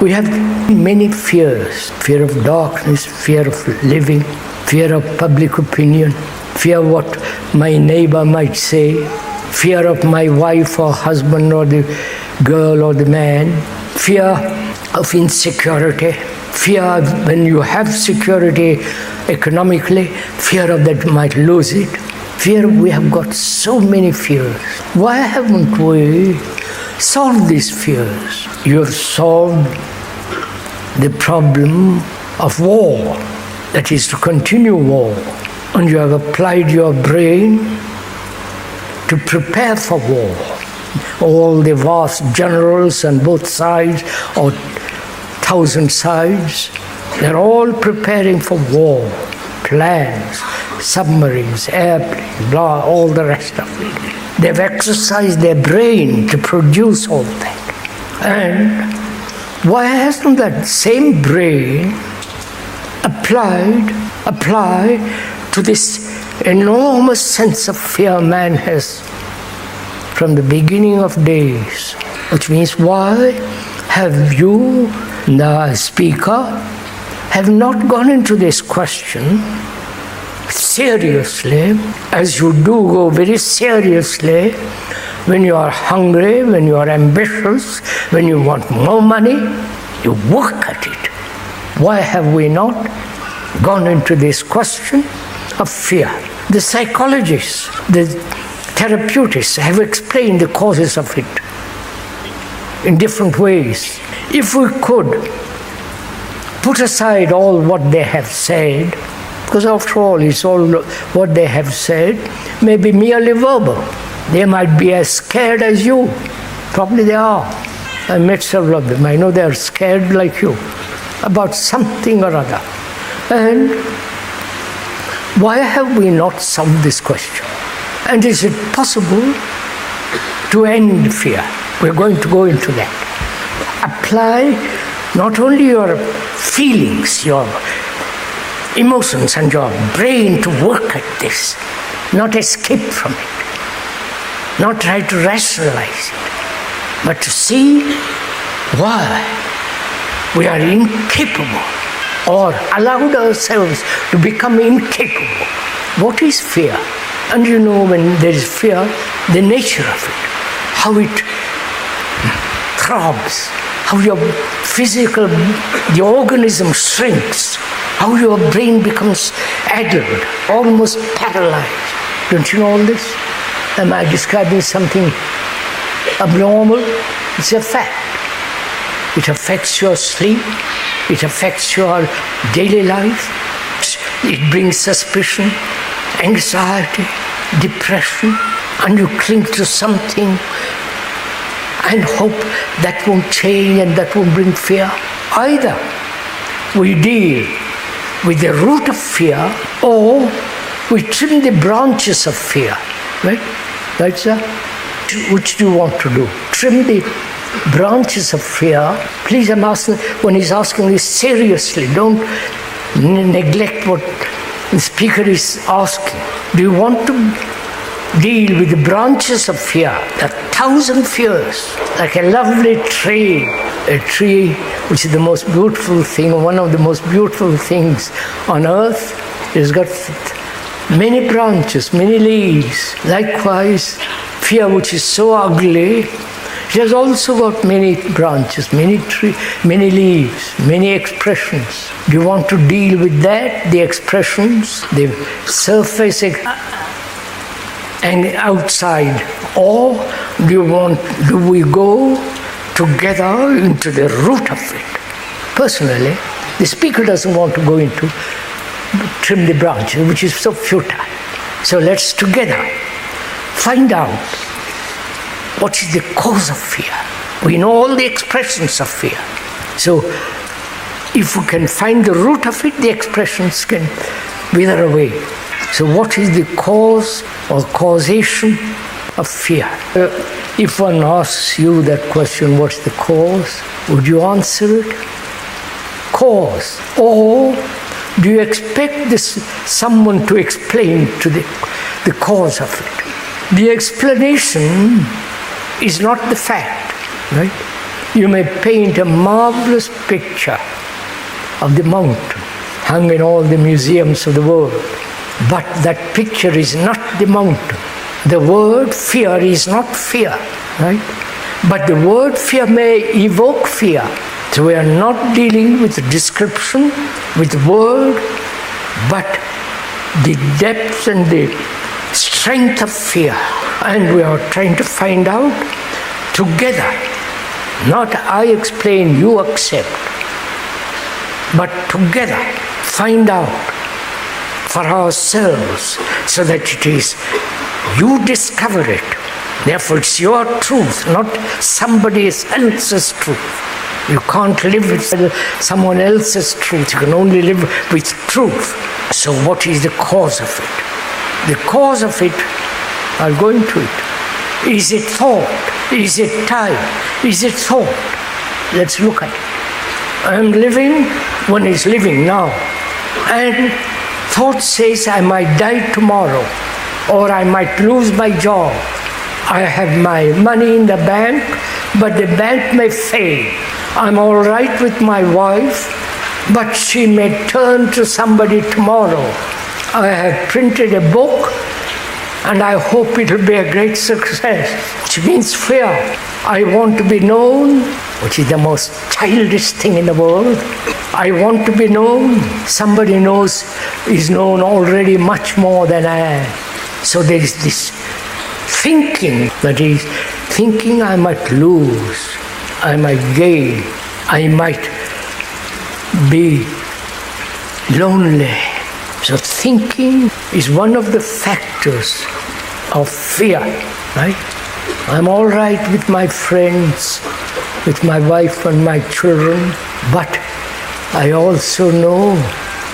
We have many fears. Fear of darkness, fear of living, fear of public opinion, fear what my neighbor might say, fear of my wife or husband or the girl or the man, fear of insecurity, fear when you have security economically, fear of that you might lose it. Fear, we have got so many fears. Why haven't we solved these fears? You have solved the problem of war, that is to continue war, and you have applied your brain to prepare for war. All the vast generals on both sides, or 1,000 sides, they're all preparing for war. Plans, submarines, airplanes, blah, all the rest of it. They've exercised their brain to produce all that. And why hasn't that same brain applied to this enormous sense of fear man has from the beginning of days? Which means, why have you, the speaker, have not gone into this question seriously, as you do go very seriously when you are hungry, when you are ambitious, when you want more money, you work at it. Why have we not gone into this question of fear? The psychologists, the therapeutists have explained the causes of it in different ways. If we could put aside all what they have said, because after all, it's all what they have said may be merely verbal. They might be as scared as you. Probably they are. I met several of them. I know they are scared like you about something or other. And why have we not solved this question? And is it possible to end fear? We're going to go into that. Apply not only your feelings, your emotions and your brain to work at this, not escape from it, not try to rationalize it, but to see why we are incapable or allowed ourselves to become incapable. What is fear? And you know, when there is fear, the nature of it, how it throbs, how your physical, the organism shrinks, how your brain becomes addled, almost paralyzed. Don't you know all this? Am I describing something abnormal? It's a fact. It affects your sleep. It affects your daily life. It brings suspicion, anxiety, depression, and you cling to something and hope that won't change and that won't bring fear. Either we deal with the root of fear, or we trim the branches of fear. Right? Right, sir? Which do you want to do? Trim the branches of fear. Please, I'm asking, when he's asking this seriously, don't neglect what the speaker is asking. Do you want to deal with the branches of fear? There are 1,000 fears, like a lovely tree. A tree which is the most beautiful thing, one of the most beautiful things on earth. It's got many branches, many leaves. Likewise, fear, which is so ugly, it has also got many branches, many leaves, many expressions. Do you want to deal with that, the expressions, the surface and outside? Or do we go together into the root of it? Personally, the speaker doesn't want to go into trim the branches, which is so futile. So let's together find out what is the cause of fear. We know all the expressions of fear. So if we can find the root of it, the expressions can wither away. So what is the cause or causation of fear? If one asks you that question, what's the cause? Would you answer it? Cause. Or do you expect someone to explain to the cause of it? The explanation is not the fact, right? You may paint a marvelous picture of the mountain, hung in all the museums of the world. But that picture is not the mountain. The word fear is not fear, right? But the word fear may evoke fear. So we are not dealing with description, with word, but the depth and the strength of fear. And we are trying to find out together. Not I explain, you accept. But together, find out for ourselves so that it is, you discover it. Therefore, it's your truth, not somebody else's truth. You can't live with someone else's truth. You can only live with truth. So what is the cause of it? The cause of it, I'll go into it. Is it thought? Is it time? Is it thought? Let's look at it. I'm living, one is living now. And thought says I might die tomorrow, or I might lose my job. I have my money in the bank, but the bank may fail. I'm all right with my wife, but she may turn to somebody tomorrow. I have printed a book, and I hope it will be a great success, which means fear. I want to be known, which is the most childish thing in the world. I want to be known. Somebody is known already much more than I am. So there is this thinking, that is, thinking I might lose, I might gain, I might be lonely. So thinking is one of the factors of fear, right? I'm all right with my friends, with my wife and my children, but I also know,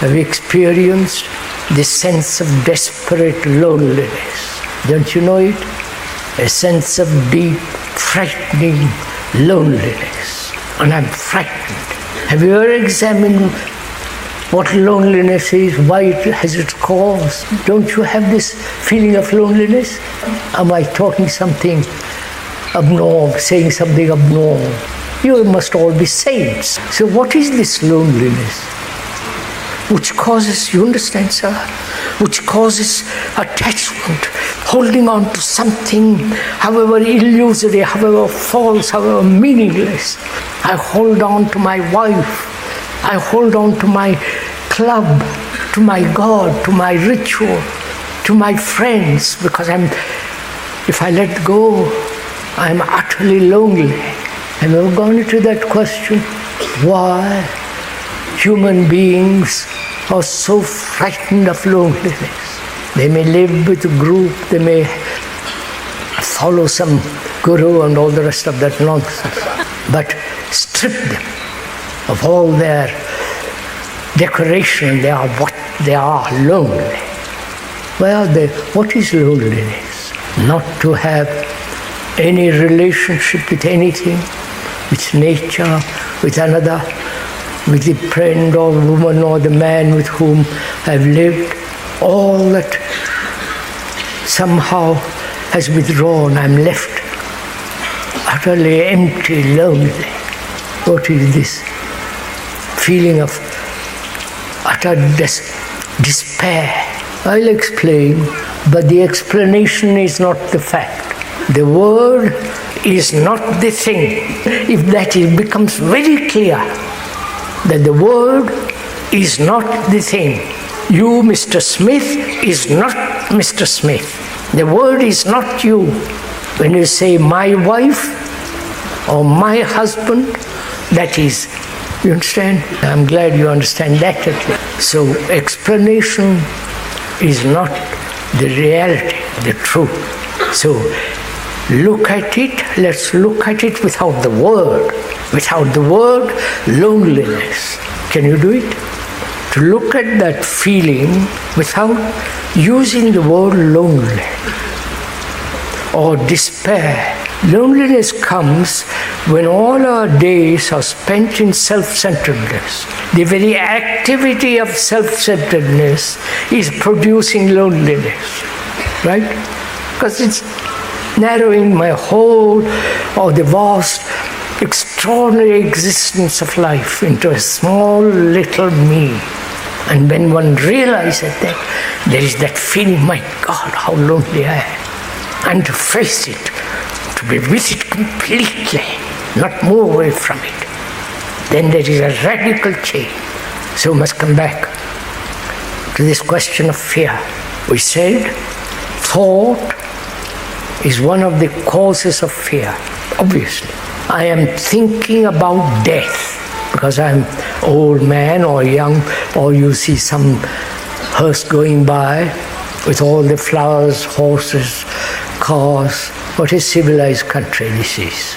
I've experienced the sense of desperate loneliness. Don't you know it? A sense of deep, frightening loneliness. And I'm frightened. Have you ever examined what loneliness is, why it has its cause? Don't you have this feeling of loneliness? Am I talking something abnormal, saying something abnormal? You must all be saints. So what is this loneliness? Which causes, you understand, sir? Which causes attachment, holding on to something, however illusory, however false, however meaningless. I hold on to my wife. I hold on to my club, to my God, to my ritual, to my friends, because if I let go, I'm utterly lonely. Have you ever gone into that question? Why human beings are so frightened of loneliness? They may live with a group, they may follow some guru and all the rest of that nonsense, but strip them of all their decoration, they are what they are, lonely. Well, what is loneliness? Not to have any relationship with anything, with nature, with another, with the friend or woman or the man with whom I've lived. All that somehow has withdrawn. I'm left utterly empty, lonely. What is this feeling of utter despair? I'll explain, but the explanation is not the fact. The word is not the thing. If that becomes very clear, that the word is not the thing. You, Mr. Smith, is not Mr. Smith. The word is not you. When you say my wife or my husband, that is, you understand? I'm glad you understand that. So explanation is not the reality, the truth. So look at it, let's look at it without the word. Without the word, loneliness. Can you do it? To look at that feeling without using the word lonely or despair. Loneliness comes when all our days are spent in self-centeredness. The very activity of self-centeredness is producing loneliness, right? Because it's narrowing my whole, or the vast extraordinary existence of life into a small little me. And when one realizes that, there is that feeling, my God, how lonely I am. And to face it, to be with it completely, not move away from it. Then there is a radical change. So we must come back to this question of fear. We said thought is one of the causes of fear, obviously. I am thinking about death because I'm old man or young, or you see some hearse going by with all the flowers, horses, cars. What a civilized country this is,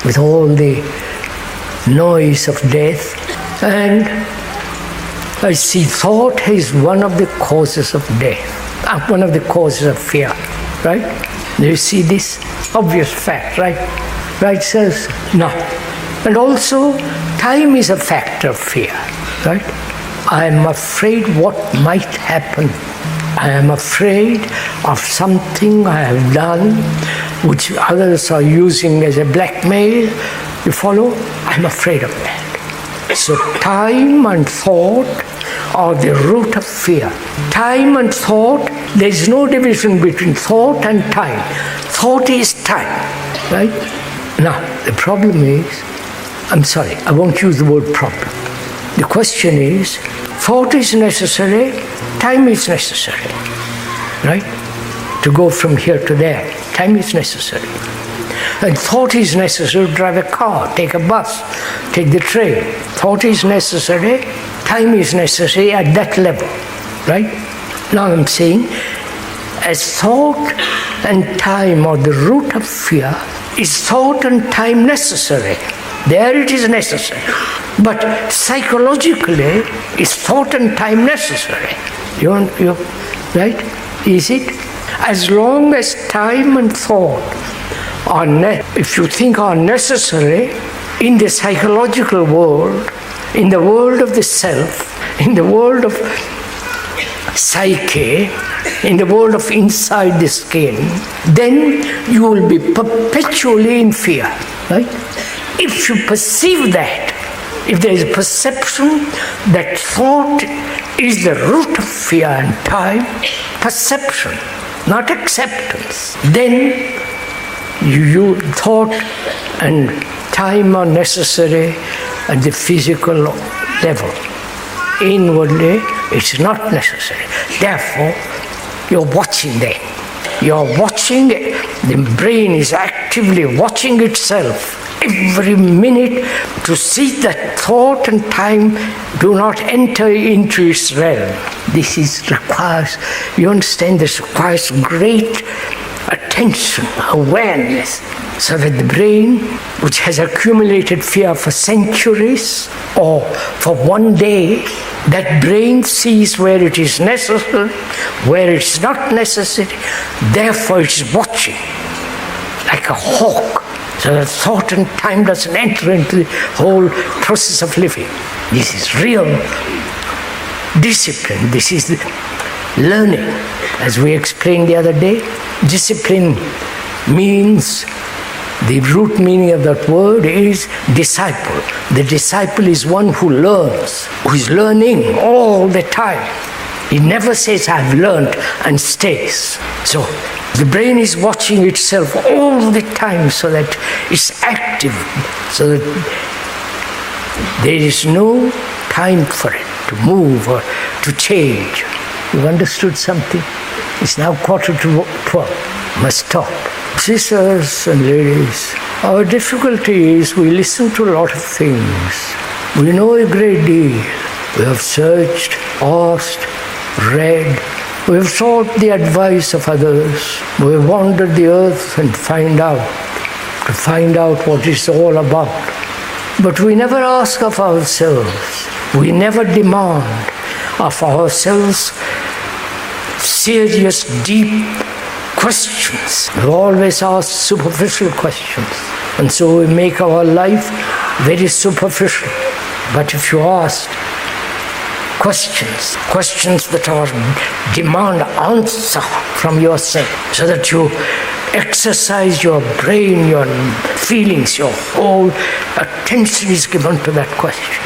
with all the noise of death. And I see thought is one of the causes of death, one of the causes of fear, right? Do you see this obvious fact, right? Right, sirs? No. And also, time is a factor of fear, right? I am afraid what might happen. I am afraid of something I have done which others are using as a blackmail. You follow? I'm afraid of that. So time and thought are the root of fear. Time and thought, there is no division between thought and time. Thought is time, right? Now, the problem is, I'm sorry, I won't use the word problem. The question is, thought is necessary, time is necessary, right? To go from here to there, time is necessary. And thought is necessary to drive a car, take a bus, take the train. Thought is necessary, time is necessary at that level, right? Now I'm saying, as thought and time are the root of fear, is thought and time necessary? There it is necessary. But psychologically, is thought and time necessary? Right? Is it? As long as time and thought are, if you think are necessary in the psychological world, in the world of the self, in the world of psyche, in the world of inside the skin, then you will be perpetually in fear, right? If you perceive that, if there is a perception that thought is the root of fear and time, perception, not acceptance, then you thought and time are necessary at the physical level. Inwardly, it's not necessary. Therefore, you're watching them. You're watching, the brain is actively watching itself every minute to see that thought and time do not enter into its realm. This requires, you understand, this requires great attention, awareness, so that the brain, which has accumulated fear for centuries or for one day, that brain sees where it is necessary, where it's not necessary, therefore it is watching like a hawk, so that thought and time doesn't enter into the whole process of living. This is real discipline. This is learning. As we explained the other day, discipline means, the root meaning of that word is disciple. The disciple is one who learns, who is learning all the time. He never says, I've learned, and stays. So the brain is watching itself all the time so that it's active, so that there is no time for it to move or to change. You've understood something? It's now 11:45. Must stop. Sisters and ladies, our difficulty is we listen to a lot of things. We know a great deal. We have searched, asked, read. We have sought the advice of others. We have wandered the earth and find out what it's all about. But we never ask of ourselves. We never demand of ourselves serious, deep questions. We always ask superficial questions. And so we make our life very superficial. But if you ask questions that are demand answer from yourself, so that you exercise your brain, your feelings, your whole attention is given to that question.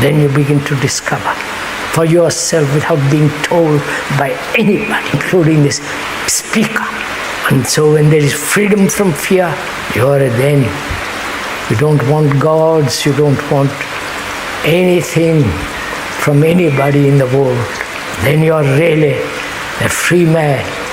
Then you begin to discover for yourself without being told by anybody, including this speaker. And so when there is freedom from fear, you are then. You don't want gods, you don't want anything from anybody in the world. Then you are really a free man.